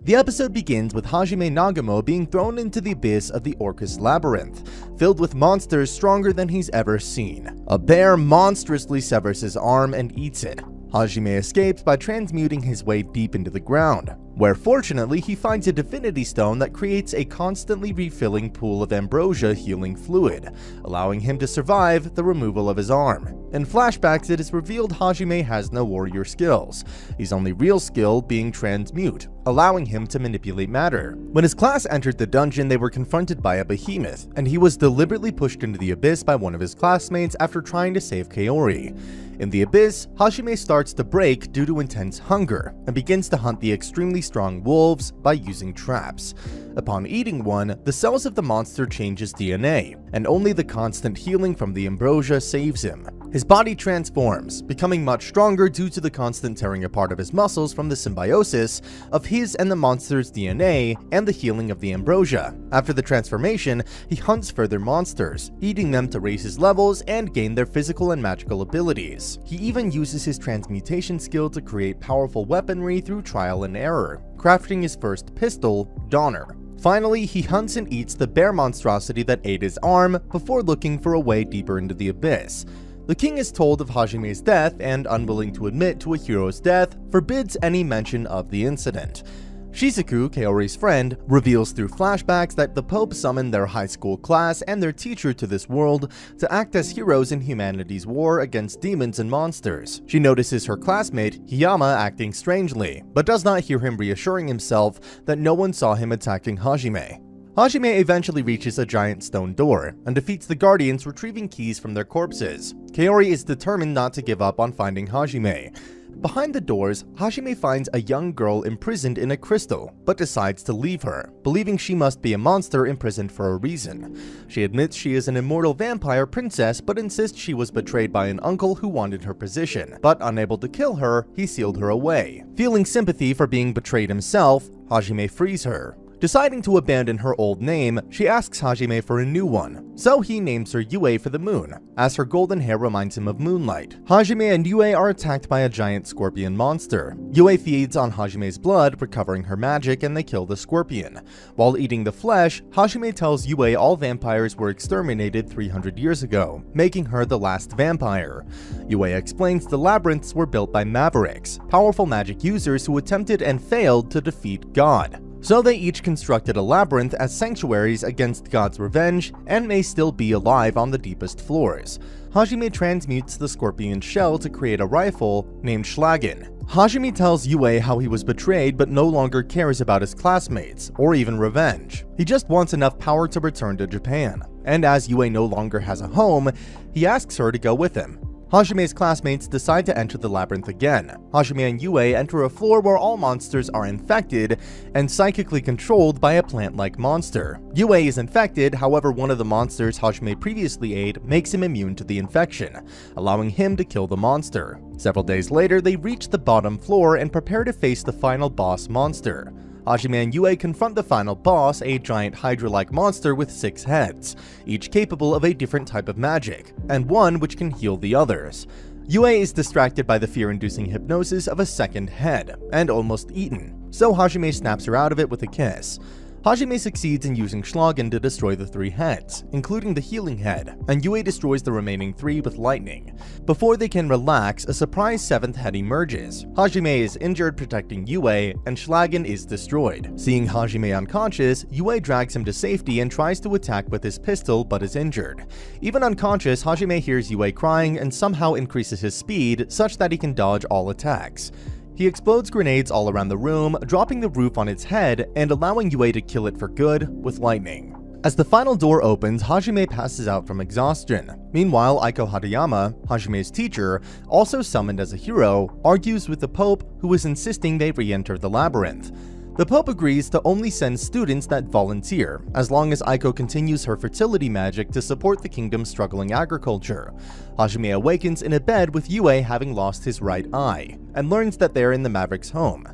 The episode begins with Hajime Nagumo being thrown into the abyss of the Orcus Labyrinth, filled with monsters stronger than he's ever seen. A bear monstrously severs his arm and eats it. Hajime escapes by transmuting his way deep into the ground, where fortunately he finds a divinity stone that creates a constantly refilling pool of ambrosia healing fluid, allowing him to survive the removal of his arm. In flashbacks, it is revealed Hajime has no warrior skills, his only real skill being transmute, allowing him to manipulate matter. When his class entered the dungeon, they were confronted by a behemoth, and he was deliberately pushed into the abyss by one of his classmates after trying to save Kaori. In the abyss, Hajime starts to break due to intense hunger, and begins to hunt the extremely strong wolves by using traps. Upon eating one, the cells of the monster change his DNA, and only the constant healing from the ambrosia saves him. His body transforms, becoming much stronger due to the constant tearing apart of his muscles from the symbiosis of his and the monster's DNA and the healing of the ambrosia. After the transformation, he hunts further monsters, eating them to raise his levels and gain their physical and magical abilities. He even uses his transmutation skill to create powerful weaponry through trial and error, crafting his first pistol, Donner. Finally, he hunts and eats the bear monstrosity that ate his arm before looking for a way deeper into the abyss. The king is told of Hajime's death and, unwilling to admit to a hero's death, forbids any mention of the incident. Shizuku, Kaori's friend, reveals through flashbacks that the Pope summoned their high school class and their teacher to this world to act as heroes in humanity's war against demons and monsters. She notices her classmate, Hiyama, acting strangely, but does not hear him reassuring himself that no one saw him attacking Hajime. Hajime eventually reaches a giant stone door and defeats the guardians, retrieving keys from their corpses. Kaori is determined not to give up on finding Hajime. Behind the doors, Hajime finds a young girl imprisoned in a crystal, but decides to leave her, believing she must be a monster imprisoned for a reason. She admits she is an immortal vampire princess, but insists she was betrayed by an uncle who wanted her position, but unable to kill her, he sealed her away. Feeling sympathy for being betrayed himself, Hajime frees her. Deciding to abandon her old name, she asks Hajime for a new one, so he names her Yue for the moon, as her golden hair reminds him of moonlight. Hajime and Yue are attacked by a giant scorpion monster. Yue feeds on Hajime's blood, recovering her magic, and they kill the scorpion. While eating the flesh, Hajime tells Yue all vampires were exterminated 300 years ago, making her the last vampire. Yue explains the labyrinths were built by mavericks, powerful magic users who attempted and failed to defeat God. So they each constructed a labyrinth as sanctuaries against God's revenge and may still be alive on the deepest floors. Hajime transmutes the scorpion's shell to create a rifle named Schlagen. Hajime tells Yue how he was betrayed but no longer cares about his classmates, or even revenge. He just wants enough power to return to Japan. And as Yue no longer has a home, he asks her to go with him. Hajime's classmates decide to enter the labyrinth again. Hajime and Yue enter a floor where all monsters are infected and psychically controlled by a plant-like monster. Yue is infected, however one of the monsters Hajime previously ate makes him immune to the infection, allowing him to kill the monster. Several days later, they reach the bottom floor and prepare to face the final boss monster. Hajime and Yue confront the final boss, a giant hydra-like monster with 6 heads, each capable of a different type of magic, and one which can heal the others. Yue is distracted by the fear-inducing hypnosis of a second head, and almost eaten, so Hajime snaps her out of it with a kiss. Hajime succeeds in using Schlagen to destroy the 3 heads, including the healing head, and Yue destroys the remaining 3 with lightning. Before they can relax, a surprise 7th head emerges. Hajime is injured protecting Yue, and Schlagen is destroyed. Seeing Hajime unconscious, Yue drags him to safety and tries to attack with his pistol but is injured. Even unconscious, Hajime hears Yue crying and somehow increases his speed such that he can dodge all attacks. He explodes grenades all around the room, dropping the roof on its head and allowing Yue to kill it for good with lightning. As the final door opens, Hajime passes out from exhaustion. Meanwhile, Aiko Hadayama, Hajime's teacher, also summoned as a hero, argues with the Pope, who is insisting they re-enter the labyrinth. The Pope agrees to only send students that volunteer, as long as Aiko continues her fertility magic to support the kingdom's struggling agriculture. Hajime awakens in a bed with Yue having lost his right eye, and learns that they are in the Maverick's home.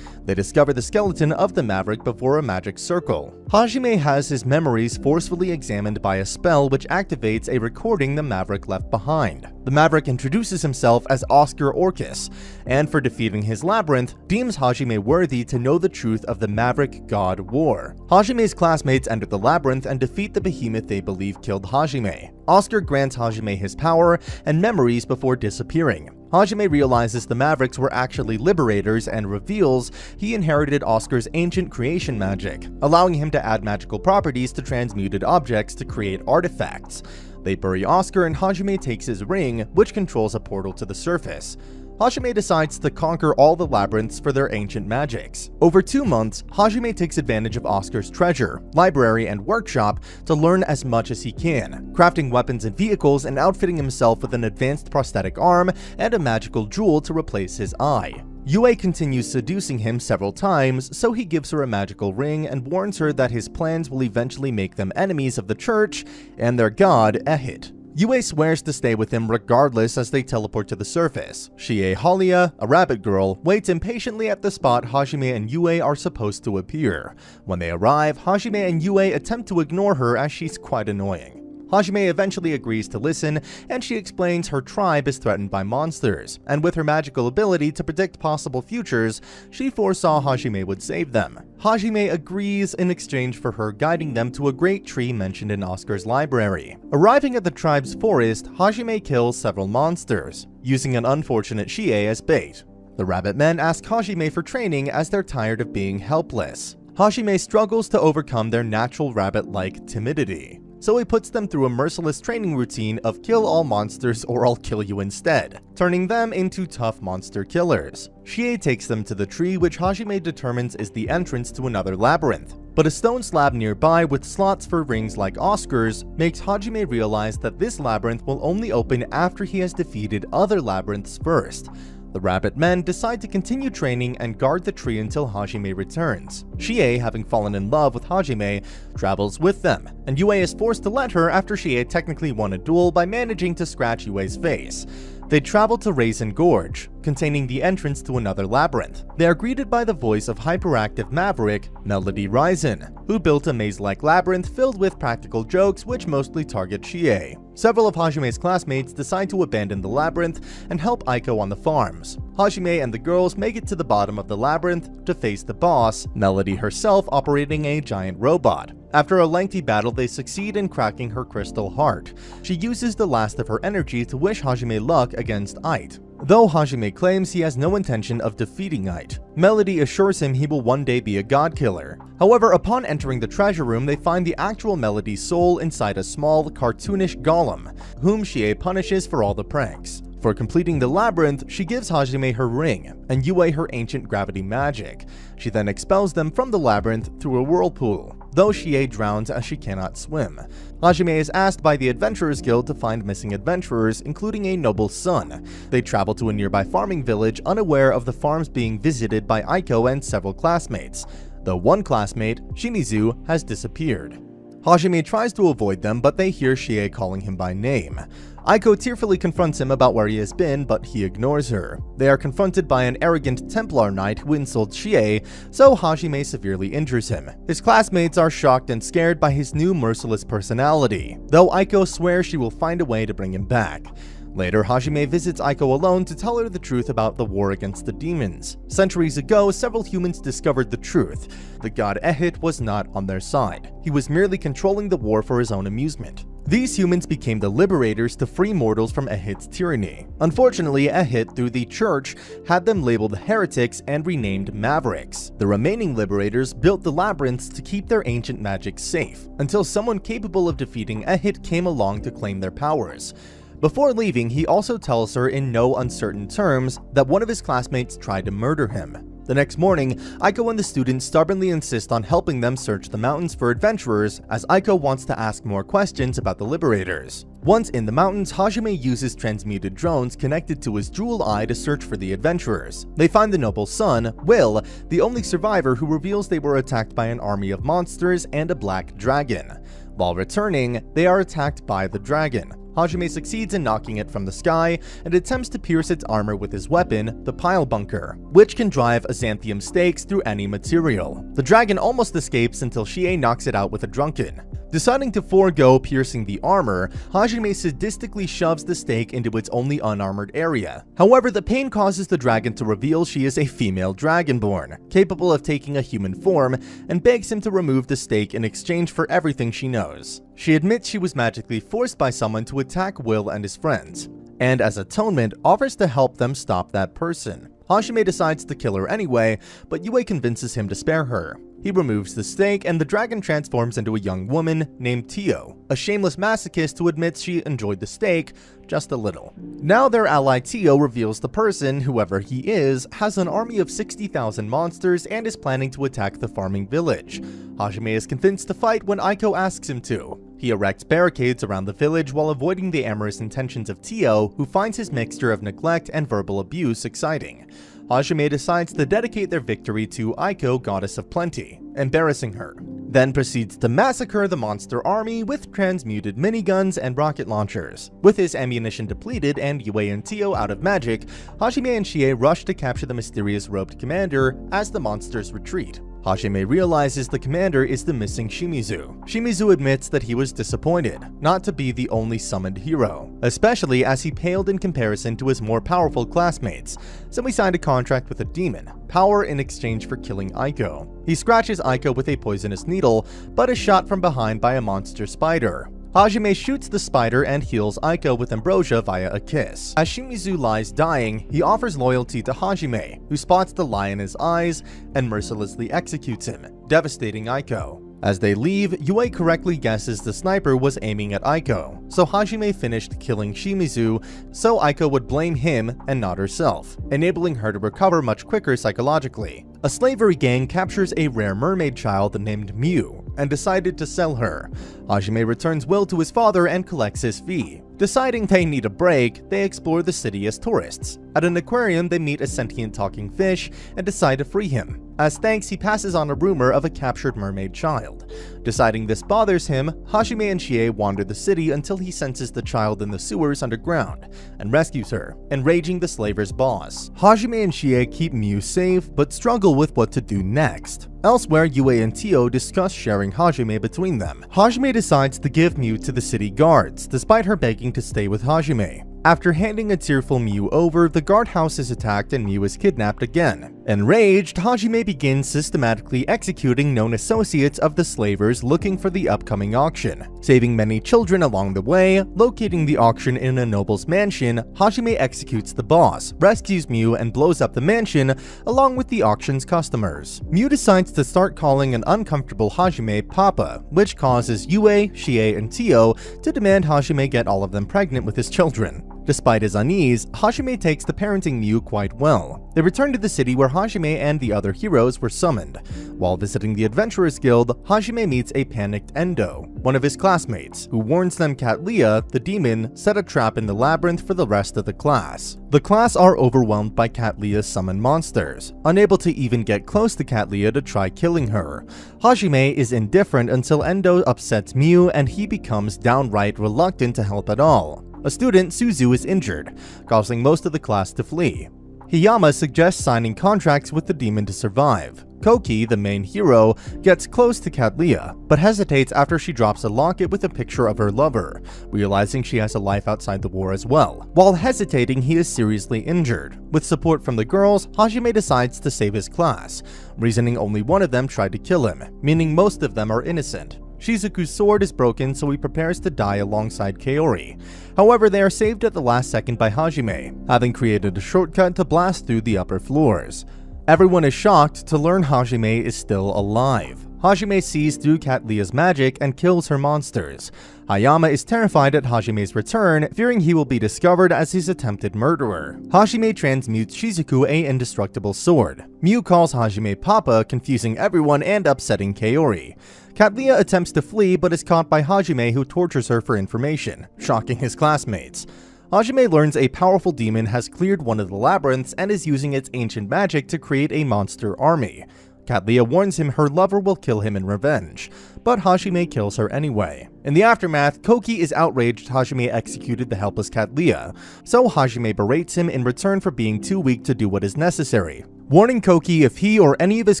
They discover the skeleton of the Maverick before a magic circle. Hajime has his memories forcefully examined by a spell which activates a recording the Maverick left behind. The Maverick introduces himself as Oscar Orcus, and for defeating his labyrinth, deems Hajime worthy to know the truth of the Maverick God War. Hajime's classmates enter the labyrinth and defeat the behemoth they believe killed Hajime. Oscar grants Hajime his power and memories before disappearing. Hajime realizes the Mavericks were actually liberators and reveals he inherited Oscar's ancient creation magic, allowing him to add magical properties to transmuted objects to create artifacts. They bury Oscar and Hajime takes his ring, which controls a portal to the surface. Hajime decides to conquer all the labyrinths for their ancient magics. Over 2 months, Hajime takes advantage of Oscar's treasure, library, and workshop to learn as much as he can, crafting weapons and vehicles and outfitting himself with an advanced prosthetic arm and a magical jewel to replace his eye. Yue continues seducing him several times, so he gives her a magical ring and warns her that his plans will eventually make them enemies of the church and their god, Ehit. Yue swears to stay with him regardless as they teleport to the surface. Shie Halia, a rabbit girl, waits impatiently at the spot Hajime and Yue are supposed to appear. When they arrive, Hajime and Yue attempt to ignore her as she's quite annoying. Hajime eventually agrees to listen, and she explains her tribe is threatened by monsters, and with her magical ability to predict possible futures, she foresaw Hajime would save them. Hajime agrees in exchange for her guiding them to a great tree mentioned in Oscar's library. Arriving at the tribe's forest, Hajime kills several monsters, using an unfortunate Shie as bait. The rabbit men ask Hajime for training as they're tired of being helpless. Hajime struggles to overcome their natural rabbit-like timidity, so he puts them through a merciless training routine of kill all monsters or I'll kill you instead, turning them into tough monster killers. Shie takes them to the tree, which Hajime determines is the entrance to another labyrinth. But a stone slab nearby with slots for rings like Oscar's makes Hajime realize that this labyrinth will only open after he has defeated other labyrinths first. The rabbit men decide to continue training and guard the tree until Hajime returns. Shie, having fallen in love with Hajime, travels with them, and Yue is forced to let her after Shie technically won a duel by managing to scratch Yue's face. They travel to Raisin Gorge, containing the entrance to another labyrinth. They are greeted by the voice of hyperactive maverick, Melody Raisin, who built a maze-like labyrinth filled with practical jokes which mostly target Shie. Several of Hajime's classmates decide to abandon the labyrinth and help Aiko on the farms. Hajime and the girls make it to the bottom of the labyrinth to face the boss, Melody herself operating a giant robot. After a lengthy battle, they succeed in cracking her crystal heart. She uses the last of her energy to wish Hajime luck against Ait. Though Hajime claims he has no intention of defeating Ait, Melody assures him he will one day be a god killer. However, upon entering the treasure room, they find the actual Melody's soul inside a small, cartoonish golem, whom Shie punishes for all the pranks. For completing the labyrinth, she gives Hajime her ring, and Yue her ancient gravity magic. She then expels them from the labyrinth through a whirlpool, though Shie drowns as she cannot swim. Hajime is asked by the Adventurers Guild to find missing adventurers, including a noble's son. They travel to a nearby farming village, unaware of the farms being visited by Aiko and several classmates, though one classmate, Shimizu, has disappeared. Hajime tries to avoid them, but they hear Shie calling him by name. Aiko tearfully confronts him about where he has been, but he ignores her. They are confronted by an arrogant Templar knight who insults Shie, so Hajime severely injures him. His classmates are shocked and scared by his new merciless personality, though Aiko swears she will find a way to bring him back. Later, Hajime visits Aiko alone to tell her the truth about the war against the demons. Centuries ago, several humans discovered the truth. The god Ehit was not on their side. He was merely controlling the war for his own amusement. These humans became the liberators to free mortals from Ehit's tyranny. Unfortunately, Ehit, through the church, had them labeled heretics and renamed Mavericks. The remaining liberators built the labyrinths to keep their ancient magic safe, until someone capable of defeating Ehit came along to claim their powers. Before leaving, he also tells her in no uncertain terms that one of his classmates tried to murder him. The next morning, Aiko and the students stubbornly insist on helping them search the mountains for adventurers, as Aiko wants to ask more questions about the liberators. Once in the mountains, Hajime uses transmuted drones connected to his jewel eye to search for the adventurers. They find the noble's son, Will, the only survivor, who reveals they were attacked by an army of monsters and a black dragon. While returning, they are attacked by the dragon. Hajime succeeds in knocking it from the sky and attempts to pierce its armor with his weapon, the pile bunker, which can drive xanthium stakes through any material. The dragon almost escapes until Chie knocks it out with a drunken. Deciding to forego piercing the armor, Hajime sadistically shoves the stake into its only unarmored area. However, the pain causes the dragon to reveal she is a female dragonborn, capable of taking a human form, and begs him to remove the stake in exchange for everything she knows. She admits she was magically forced by someone to attack Will and his friends, and as atonement offers to help them stop that person. Hajime decides to kill her anyway, but Yue convinces him to spare her. He removes the stake, and the dragon transforms into a young woman named Tio, a shameless masochist who admits she enjoyed the stake just a little. Now their ally Tio reveals the person, whoever he is, has an army of 60,000 monsters and is planning to attack the farming village. Hajime is convinced to fight when Aiko asks him to. He erects barricades around the village while avoiding the amorous intentions of Tio, who finds his mixture of neglect and verbal abuse exciting. Hajime decides to dedicate their victory to Aiko, goddess of plenty, embarrassing her, then proceeds to massacre the monster army with transmuted miniguns and rocket launchers. With his ammunition depleted and Yue and Tio out of magic, Hajime and Chie rush to capture the mysterious robed commander as the monsters retreat. Hajime realizes the commander is the missing Shimizu. Shimizu admits that he was disappointed not to be the only summoned hero, especially as he paled in comparison to his more powerful classmates, so he signed a contract with a demon, power in exchange for killing Aiko. He scratches Aiko with a poisonous needle, but is shot from behind by a monster spider. Hajime shoots the spider and heals Aiko with ambrosia via a kiss. As Shimizu lies dying, he offers loyalty to Hajime, who spots the lie in his eyes and mercilessly executes him, devastating Aiko. As they leave, Yue correctly guesses the sniper was aiming at Aiko, so Hajime finished killing Shimizu so Aiko would blame him and not herself, enabling her to recover much quicker psychologically. A slavery gang captures a rare mermaid child named Mew and decided to sell her. Hajime returns Will to his father and collects his fee. Deciding they need a break, they explore the city as tourists. At an aquarium, they meet a sentient talking fish and decide to free him. As thanks, he passes on a rumor of a captured mermaid child. Deciding this bothers him, Hajime and Chie wander the city until he senses the child in the sewers underground and rescues her, enraging the slaver's boss. Hajime and Chie keep Mew safe but struggle with what to do next. Elsewhere, Yue and Tio discuss sharing Hajime between them. Hajime decides to give Mew to the city guards, despite her begging to stay with Hajime. After handing a tearful Mew over, the guardhouse is attacked and Mew is kidnapped again. Enraged, Hajime begins systematically executing known associates of the slavers looking for the upcoming auction. Saving many children along the way, locating the auction in a noble's mansion, Hajime executes the boss, rescues Mew, and blows up the mansion along with the auction's customers. Mew decides to start calling an uncomfortable Hajime Papa, which causes Yue, Chie, and Tio to demand Hajime get all of them pregnant with his children. Despite his unease, Hajime takes the parenting Mew quite well. They return to the city where Hajime and the other heroes were summoned. While visiting the Adventurers Guild, Hajime meets a panicked Endo, one of his classmates, who warns them Catlia, the demon, set a trap in the labyrinth for the rest of the class. The class are overwhelmed by Catlia's summoned monsters, unable to even get close to Catlia to try killing her. Hajime is indifferent until Endo upsets Mew and he becomes downright reluctant to help at all. A student, Suzu, is injured, causing most of the class to flee. Hiyama suggests signing contracts with the demon to survive. Koki, the main hero, gets close to Catlia, but hesitates after she drops a locket with a picture of her lover, realizing she has a life outside the war as well. While hesitating, he is seriously injured. With support from the girls, Hajime decides to save his class, reasoning only one of them tried to kill him, meaning most of them are innocent. Shizuku's sword is broken, so he prepares to die alongside Kaori. However, they are saved at the last second by Hajime, having created a shortcut to blast through the upper floors. Everyone is shocked to learn Hajime is still alive. Hajime sees through Catlia's magic and kills her monsters. Hayama is terrified at Hajime's return, fearing he will be discovered as his attempted murderer. Hajime transmutes Shizuku an indestructible sword. Mew calls Hajime Papa, confusing everyone and upsetting Kaori. Catlia attempts to flee but is caught by Hajime, who tortures her for information, shocking his classmates. Hajime learns a powerful demon has cleared one of the labyrinths and is using its ancient magic to create a monster army. Katlia warns him her lover will kill him in revenge, but Hajime kills her anyway. In the aftermath, Koki is outraged Hajime executed the helpless Katlia, so Hajime berates him in return for being too weak to do what is necessary, warning Koki if he or any of his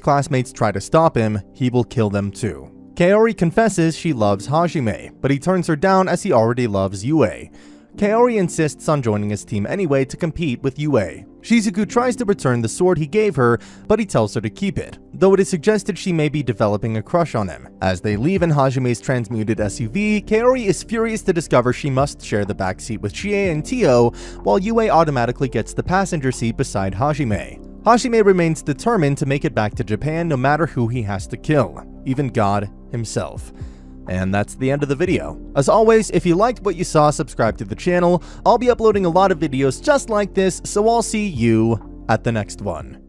classmates try to stop him, he will kill them too. Kaori confesses she loves Hajime, but he turns her down as he already loves Yue. Kaori insists on joining his team anyway to compete with Yue. Shizuku tries to return the sword he gave her, but he tells her to keep it, though it is suggested she may be developing a crush on him. As they leave in Hajime's transmuted SUV, Kaori is furious to discover she must share the backseat with Chie and Tio, while Yue automatically gets the passenger seat beside Hajime. Hajime remains determined to make it back to Japan no matter who he has to kill, even God himself. And that's the end of the video. As always, if you liked what you saw, subscribe to the channel. I'll be uploading a lot of videos just like this, so I'll see you at the next one.